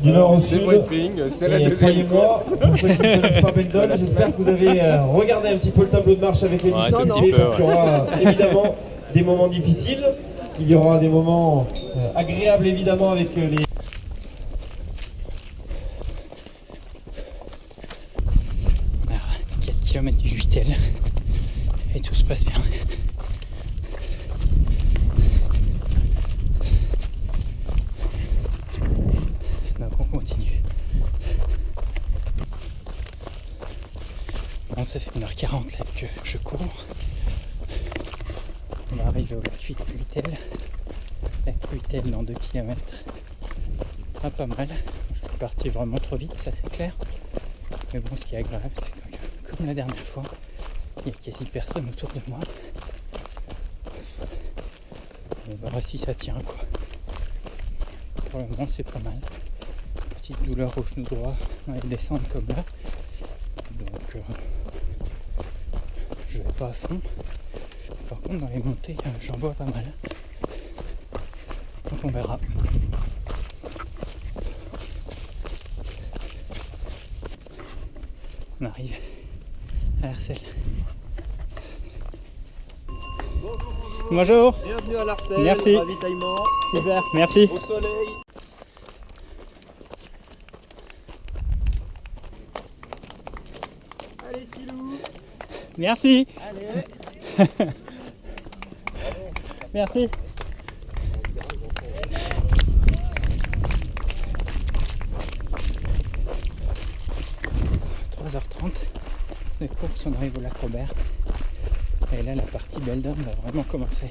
du nord au sud. C'est la Et deuxième croyez-moi, pour ceux qui ne connaissent pas Beldon, j'espère que vous avez regardé un petit peu le tableau de marche avec les difficultés, parce qu'il y aura évidemment des moments difficiles, il y aura des moments agréables évidemment avec les... 4 km du Juitel et tout se passe bien. Donc on continue. Bon, ça fait 1h40 là que je cours. On va arriver au lac Juitel. Lac Juitel dans 2 km. Ah, pas mal. Je suis parti vraiment trop vite, ça c'est clair. Mais bon, ce qui est agréable, c'est que comme la dernière fois, il n'y a quasi personne autour de moi. On va voir si ça tient quoi. Pour le moment c'est pas mal. Petite douleur au genou droit dans les descentes comme là. Donc je vais pas à fond. Par contre dans les montées j'en vois pas mal. Donc on verra. On arrive à Larcel. Bonjour. Bienvenue à Larcel. Merci. Ravitaillement. Super, merci. Au soleil. Allez Silou. Merci. Allez. Merci. De course, on arrive au lac Robert et là la partie Beldon va vraiment commencer.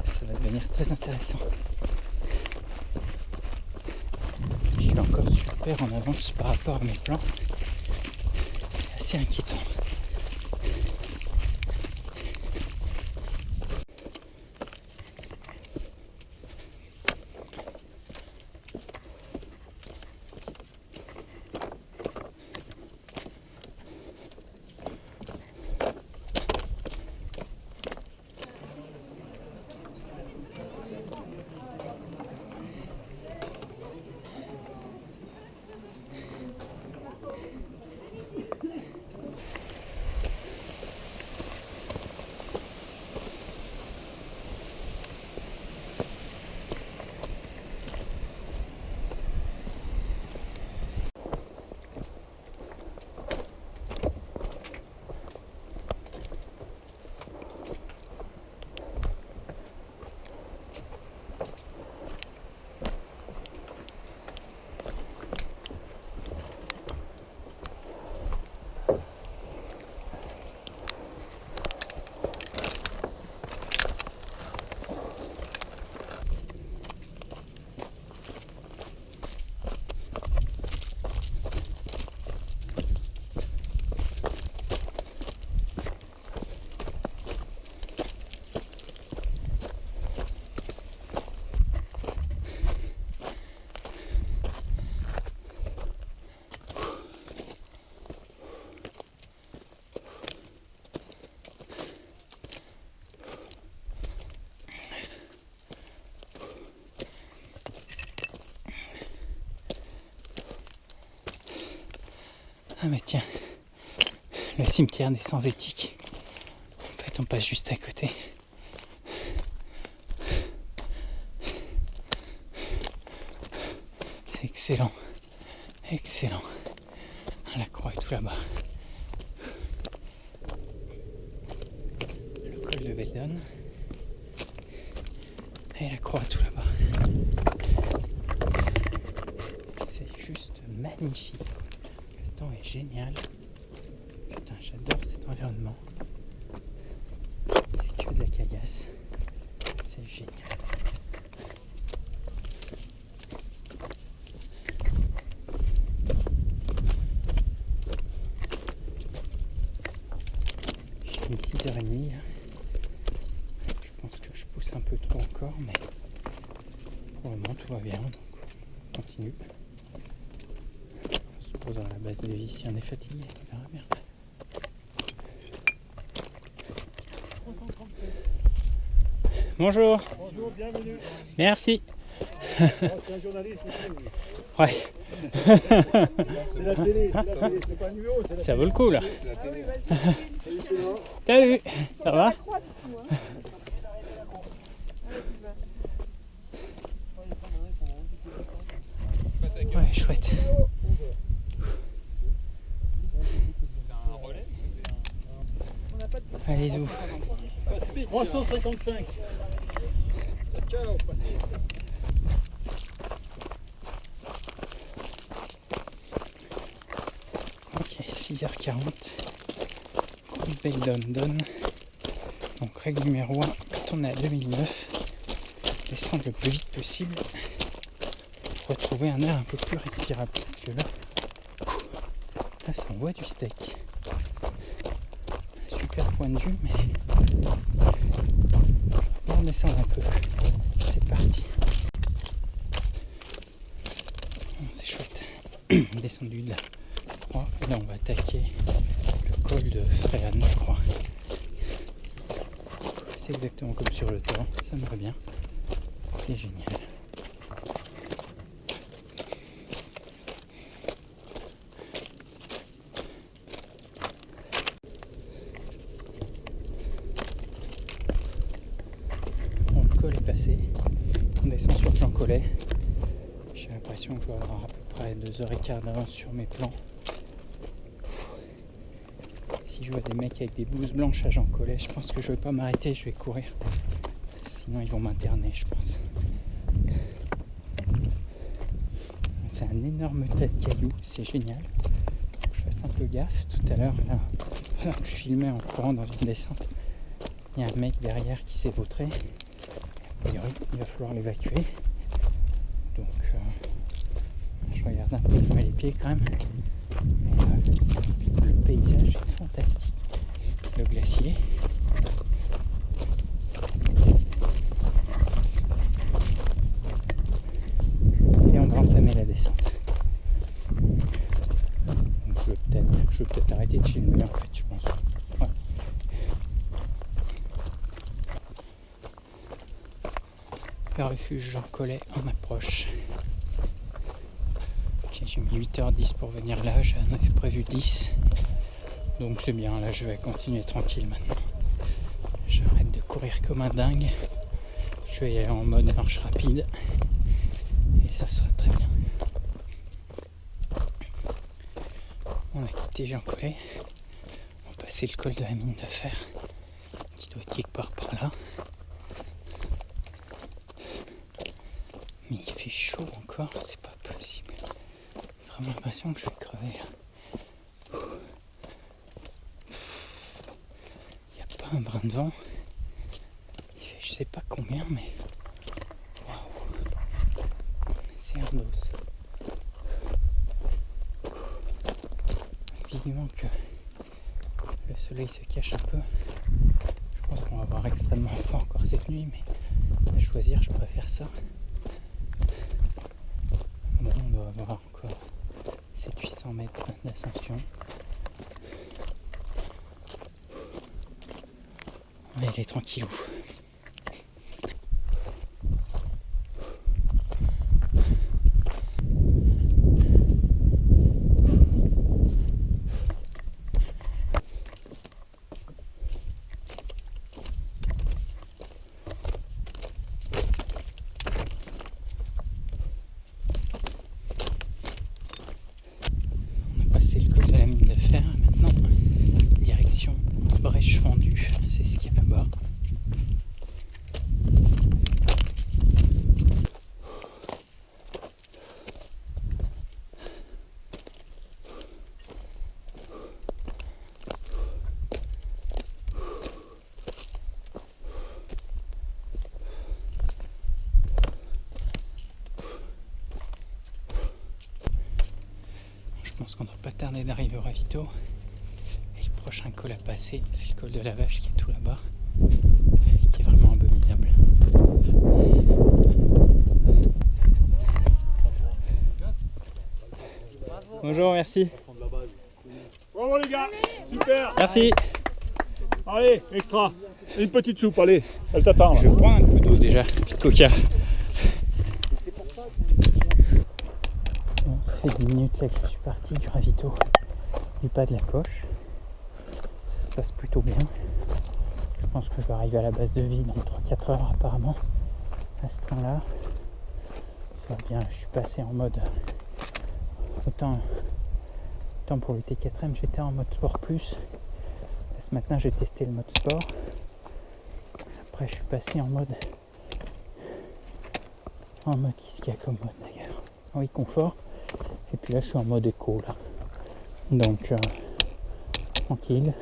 Ça va devenir très intéressant. Je suis encore super en avance par rapport à mes plans. C'est assez inquiétant. Ah mais tiens, le cimetière des sans-éthiques. En fait on passe juste à côté. C'est excellent, excellent. La croix est tout là-bas. Le col de Beldon. Et la croix tout là-bas. C'est juste magnifique. Le temps est génial. Putain, j'adore cet environnement. C'est que de la caillasse. C'est génial. J'ai mis 6h30 là. Je pense que je pousse un peu trop encore, mais pour le moment tout va bien, donc on continue. On se pose dans la base de vie si on est fatigué, on verra bien. Bonjour. Bonjour, bienvenue. Merci. C'est un journaliste ici. Ouais. C'est la télé, c'est pas un numéro. Ça vaut le coup là. C'est la télé. Salut, ça va? Ouais, chouette. Allez, zou. 355. Ciao, Ok, 6h40. Grande Bay London. Donc règle numéro 1, quand on est à 2009, descendre le plus vite possible pour retrouver un air un peu plus respirable. Parce que là ça envoie du steak. Super point de vue, mais on va descendre un peu. C'est parti. Bon, c'est chouette. Descendu de la 3, et là on va attaquer le col de Fréane, je crois. C'est exactement comme sur le torrent, ça me va bien. C'est génial. Bon, le col est passé. On descend sur Jean Collet. J'ai l'impression que je vais avoir à peu près 2h15 d'avance sur mes plans. Si je vois des mecs avec des blouses blanches à Jean Collet, je pense que je vais pas m'arrêter, je vais courir. Sinon ils vont m'interner, je pense. C'est un énorme tas de cailloux, c'est génial. Faut que je fasse un peu gaffe. Tout à l'heure, là, pendant que je filmais en courant dans une descente, il y a un mec derrière qui s'est vautré. A priori, il va falloir l'évacuer. Donc je regarde un peu, je mets les pieds quand même. Mais, le paysage est fantastique. Le glacier. Et on va entamer la descente. Donc je vais peut-être arrêter de filmer en fait, je pense. Ouais. Le refuge Jean Collet en approche. Ok, j'ai mis 8h10 pour venir là, j'en avais prévu 10. Donc c'est bien, là je vais continuer tranquille maintenant. J'arrête de courir comme un dingue. Je vais y aller en mode marche rapide. Et ça sera très bien. On a quitté Jean Collet. On va passer le col de la mine de fer. Qui doit être quelque part par là. Mais il fait chaud encore, c'est pas possible. J'ai vraiment l'impression que je vais crever là. Il n'y a pas un brin de vent. Il fait je sais pas combien, mais waouh, c'est ardos. Évidemment que le soleil se cache un peu. Je pense qu'on va avoir extrêmement froid encore cette nuit, mais à choisir, je préfère ça. Bon, on doit avoir encore 700-800 mètres d'ascension. On va y aller tranquillou. C'est le col de la mine de fer maintenant, direction Brèche Fendue, c'est ce qu'il y a là-bas. Je pense qu'on ne doit pas tarder d'arriver au ravito. Et le prochain col à passer, c'est le col de la Vache qui est tout là-bas, qui est vraiment abominable. Bonjour, merci. Bravo les gars, super. Merci. Allez, extra. Une petite soupe, allez, elle t'attend. Je prends un coup d'eau déjà, puis de coca. fait 10 minutes là que je suis parti du ravito du pas de la Coche. Ça se passe plutôt bien. Je pense que je vais arriver à la base de vie dans 3-4 heures apparemment. À ce temps-là, ça va bien. Je suis passé en mode autant pour le T4M, j'étais en mode sport plus. Ce matin, j'ai testé le mode sport. Après, je suis passé en mode qu'est-ce qu'il y a comme mode d'ailleurs? Oui, confort. Et puis là, je suis en mode éco là. Donc tranquille.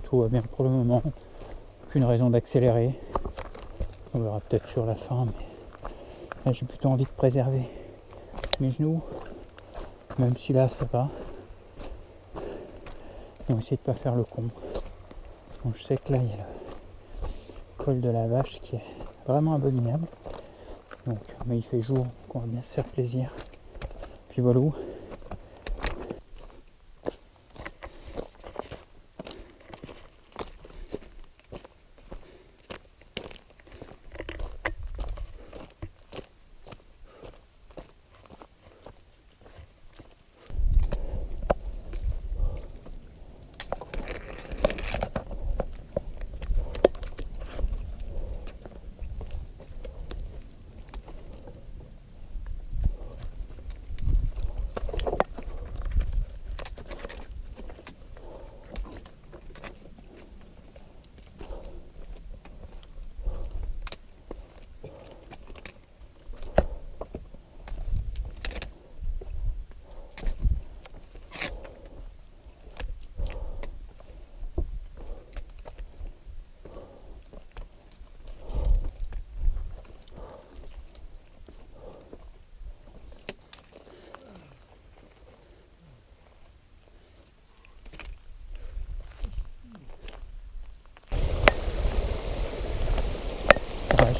Tout va bien pour le moment. Aucune raison d'accélérer. On verra peut-être sur la fin, mais là j'ai plutôt envie de préserver mes genoux, même si là ça va. On va essayer de pas faire le con. Donc je sais que là il y a le col de la Vache qui est vraiment abominable. Donc mais il fait jour, donc on va bien se faire plaisir. Puis voilà.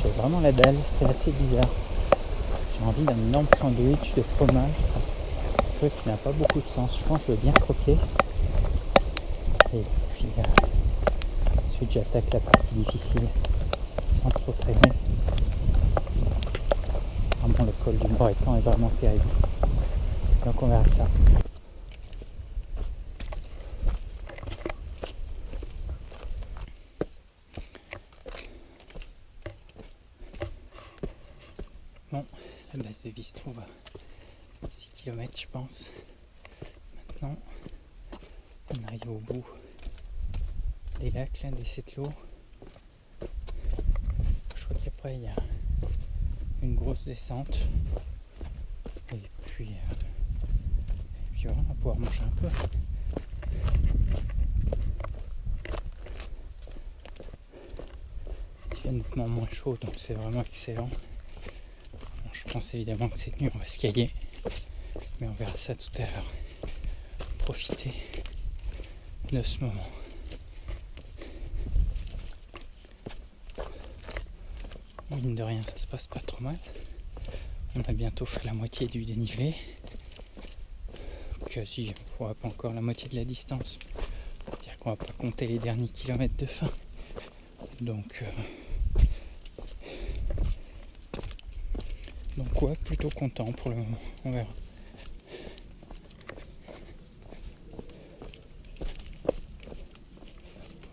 J'ai vraiment la dalle, c'est assez bizarre. J'ai envie d'un énorme sandwich de fromage, un truc qui n'a pas beaucoup de sens. Je pense que je vais bien croquer. Et puis ensuite j'attaque la partie difficile sans trop traîner. Vraiment le col du Moreton est vraiment terrible. Donc on verra ça. Bon, la base de vie se trouve à 6 km je pense. Maintenant, on arrive au bout des lacs, là, des settlots. Je crois qu'après il y a une grosse descente. Et puis voilà, on va pouvoir manger un peu. Il fait nettement moins chaud, donc c'est vraiment excellent. Je pense évidemment que cette nuit on va skier, mais on verra ça tout à l'heure. Profiter de ce moment. Mine de rien, ça se passe pas trop mal. On a bientôt fait la moitié du dénivelé. Quasi, on voit pas encore la moitié de la distance. C'est-à-dire qu'on va pas compter les derniers kilomètres de fin. Donc ouais, plutôt content pour le moment, on verra.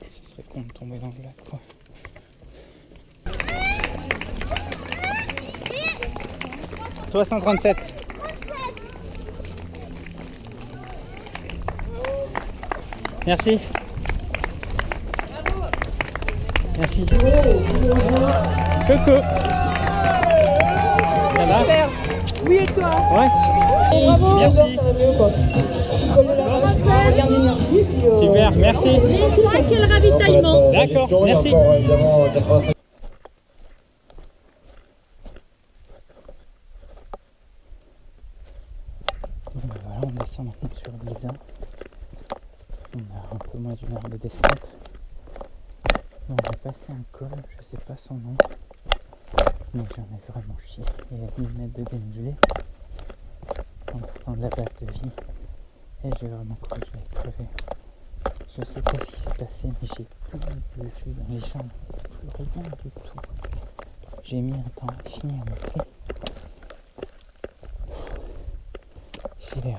Ça serait con de tomber dans le lac quoi. Toi 137. Merci. Merci. Coucou. Ça va? Super. Oui, et toi? Ouais. Bravo. Merci. Ça va mieux quoi. Tu colles la garde d'énergie. Super, merci. Les 5 et le ravitaillement. D'accord, merci. Voilà, on descend maintenant sur l'Isa. On a un peu moins d'une heure de descente. On a passé un col, je sais pas son nom. Donc j'en ai vraiment chié. Il y a 1000 mètres de dénivelé en partant de la base de vie. Et j'ai vraiment cru que j'allais crever. Je sais pas ce qui s'est passé, mais j'ai plus le jus dans les jambes. Plus rien du tout. J'ai mis un temps infini à monter. j'ai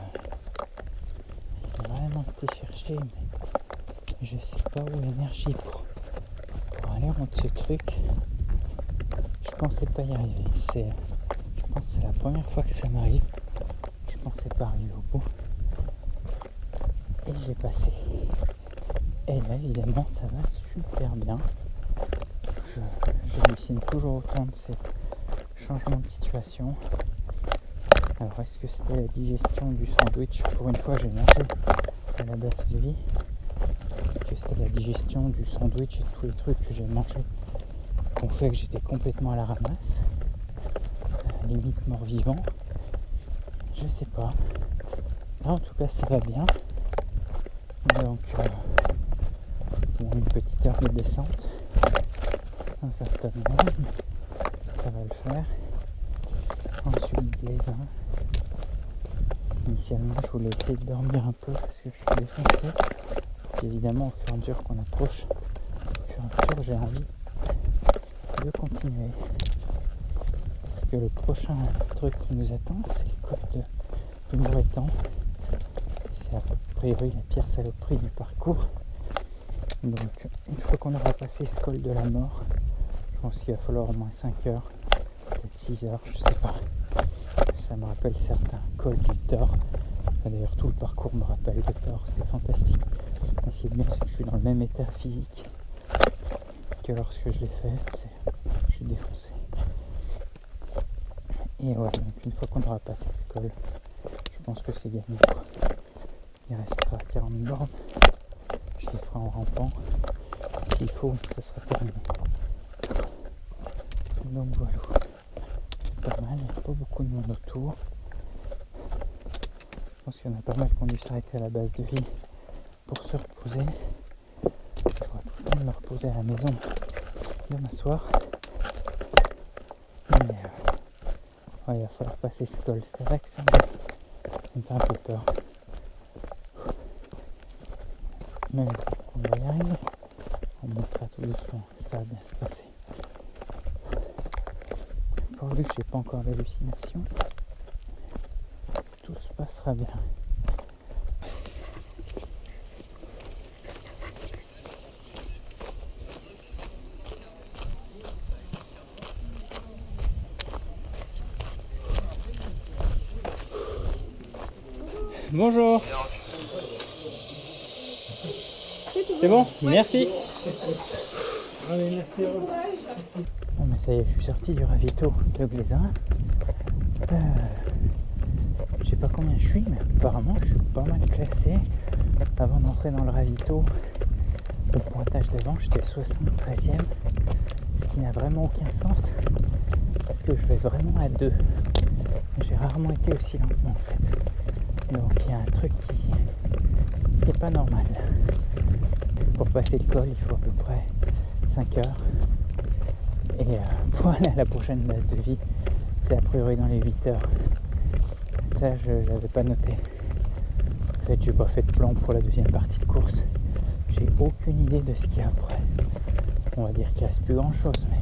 vraiment été chercher, mais je sais pas où l'énergie pour aller en haut de ce truc. Je pensais pas y arriver. Je pense que c'est la première fois que ça m'arrive. Je pensais pas arriver au bout. Et j'ai passé. Et là, évidemment, ça va super bien. J'hallucine toujours autant de ces changements de situation. Alors, est-ce que c'était la digestion du sandwich? Pour une fois, j'ai mangé à la base de vie. Est-ce que c'était la digestion du sandwich et tous les trucs que j'ai mangés qui ont fait que j'étais complètement à la ramasse, limite mort-vivant? Je sais pas. Là, en tout cas, ça va bien. Donc, bon, une petite heure de descente. Un certain nombre, ça va le faire. Ensuite, les vins. Initialement, je voulais essayer de dormir un peu parce que je suis défoncé. Et évidemment, au fur et à mesure qu'on approche, j'ai envie de continuer. Parce que le prochain truc qui nous attend, c'est le col de Muretan. C'est a priori la pire saloperie du parcours. Donc, une fois qu'on aura passé ce col de la mort, je pense qu'il va falloir au moins 5 heures, peut-être 6 heures, je sais pas. Ça me rappelle certains cols du Thor. D'ailleurs, tout le parcours me rappelle le Thor, c'était fantastique. Mais ce qui est bien, c'est que je suis dans le même état physique que lorsque je l'ai fait. Je suis défoncé. Et voilà, donc une fois qu'on aura passé ce col, je pense que c'est gagné, quoi. Il restera 40 bornes. Je les ferai en rampant. S'il faut, ça sera terminé. Donc voilà. C'est pas mal, il n'y a pas beaucoup de monde autour. Je pense qu'il y en a pas mal qui ont dû s'arrêter à la base de vie pour se reposer. J'aurai tout le temps de me reposer à la maison, de m'asseoir. Mais ouais, il va falloir passer ce col. C'est vrai que ça me fait un peu peur. Mais on va y arriver. On montera tout doucement. Ça va bien se passer. Pourvu que j'ai pas encore d'hallucination, tout se passera bien. Bonjour. C'est bon? Merci. Allez, merci à vous. Bon, mais ça y est, je suis sorti du ravito de Glézin. Je sais pas combien je suis, mais apparemment je suis pas mal classé. Avant d'entrer dans le ravito, au pointage d'avant, j'étais 73e. Ce qui n'a vraiment aucun sens, parce que je vais vraiment à 2. J'ai rarement été aussi lentement en fait. Donc il y a un truc qui est pas normal. Pour passer le col, il faut à peu près 5 heures. Et pour aller à la prochaine base de vie, c'est a priori dans les 8 heures. Ça, je l'avais pas noté. En fait, j'ai pas fait de plan pour la deuxième partie de course. J'ai aucune idée de ce qu'il y a après. On va dire qu'il reste plus grand chose, mais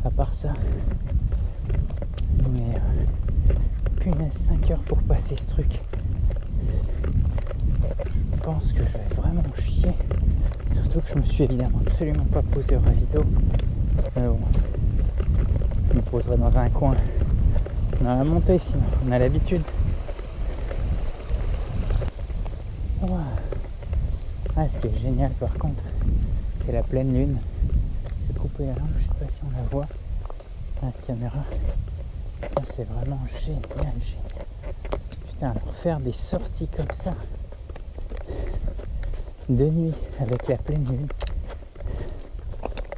à part ça. Mais punaise, 5 heures pour passer ce truc. Je pense que je vais vraiment chier. Surtout que je me suis évidemment absolument pas posé au ravito. Mais bon, je me poserai dans un coin. On a la montée sinon, on a l'habitude. Wow. Ah, ce qui est génial par contre, c'est la pleine lune. Je vais couper la lampe, je sais pas si on la voit à la caméra. Ah, c'est vraiment génial. Putain, alors faire des sorties comme ça de nuit avec la pleine lune,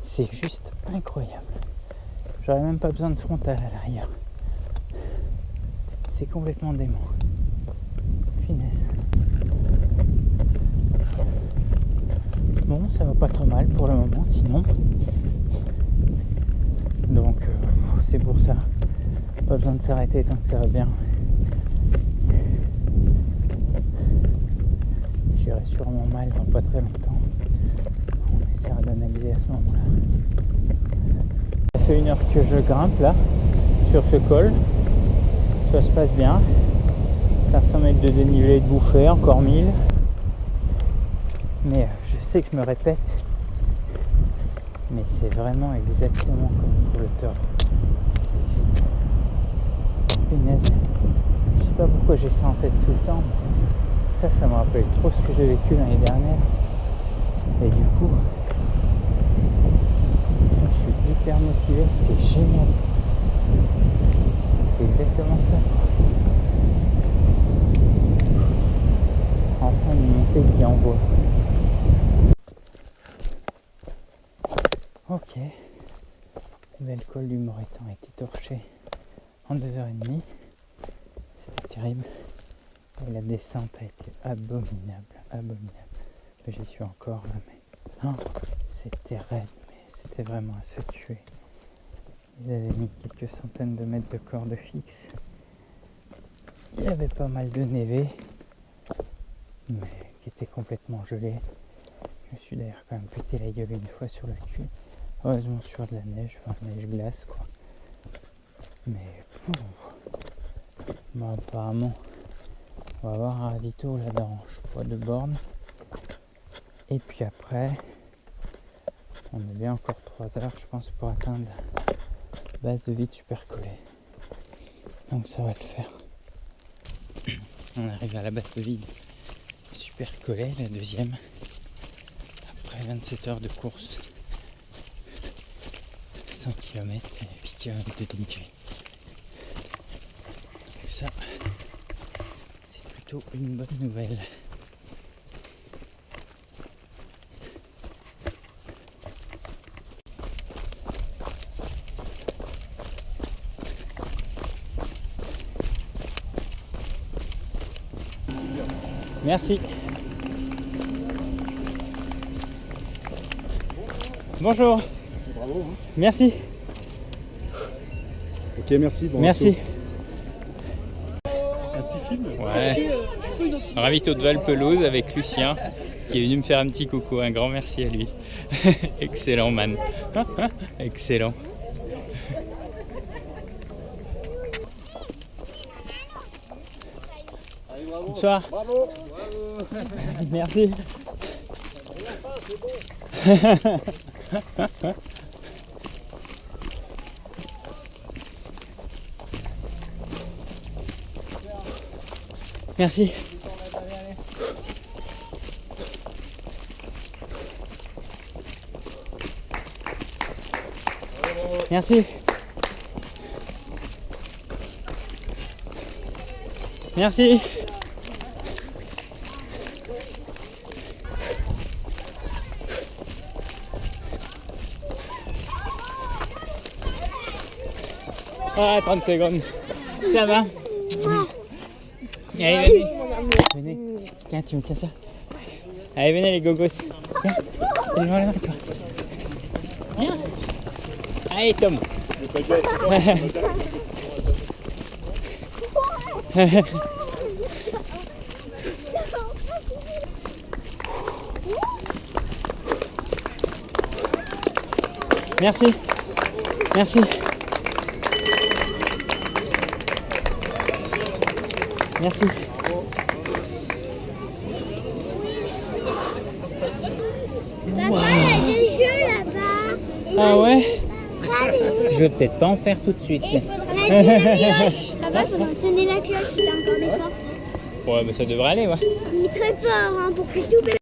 c'est juste incroyable. J'aurais même pas besoin de frontal à l'arrière. C'est complètement dément. Punaise. Bon, ça va pas trop mal pour le moment, sinon. Donc, c'est pour ça. Pas besoin de s'arrêter tant que ça va bien. J'irai sûrement mal dans pas très longtemps. On essaiera d'analyser à ce moment-là. Ça fait 1 heure que je grimpe là, sur ce col. Ça se passe bien. 500 mètres de dénivelé de bouffée, encore 1000. Mais je sais que je me répète. Mais c'est vraiment exactement comme pour le tort. Punaise. Je sais pas pourquoi j'ai ça en tête tout le temps. Ça me rappelle trop ce que j'ai vécu l'année dernière. Et du coup, je suis hyper motivé, c'est génial. C'est exactement ça. Enfin une montée qui envoie. Ok. Le bel col du Moreton a été torché en 2h30. C'était terrible. Et la descente a été abominable, abominable. J'y suis encore là, mais c'était raide, mais c'était vraiment à se tuer. Ils avaient mis quelques centaines de mètres de corde fixe. Il y avait pas mal de névé, mais qui était complètement gelé. Je me suis d'ailleurs quand même pété la gueule une fois sur le cul. Heureusement sur de la neige, enfin neige glace quoi. Mais bon, apparemment on va avoir un ravito là dans je crois 2 bornes. Et puis après on a bien encore 3 heures je pense pour atteindre la base de vide super collée. Donc ça va le faire. On arrive à la base de vide super collée, la deuxième. Après 27 heures de course. 100 km et 8 km de dénivelé. Donc ça, c'est plutôt une bonne nouvelle. Merci. Bonjour. Bravo. Hein. Merci. Ok, merci. Bon Merci. Un petit film. Ouais. Ravito de Val-Pelouse avec Lucien qui est venu me faire un petit coucou. Un grand merci à lui. Excellent man. Excellent. Allez, bravo. Bonsoir. Bravo. Merci. Merci. Merci. Merci. Ah, 30 secondes. Ça va. Allez, venez. Venez. Tiens, tu me tiens ça. Allez, venez les gogos. Tiens, donne-moi la main, toi. Viens. Allez, Tom. Merci. Merci. Merci. Papa, il y a des jeux là-bas. Ah ouais? Allez. Je vais peut-être pas en faire tout de suite. Et il faudra sonner la cloche. Papa, il faudra sonner la cloche si t'as encore des forces. Ouais, mais ça devrait aller, ouais. Mais très fort, hein, pour que tout bébé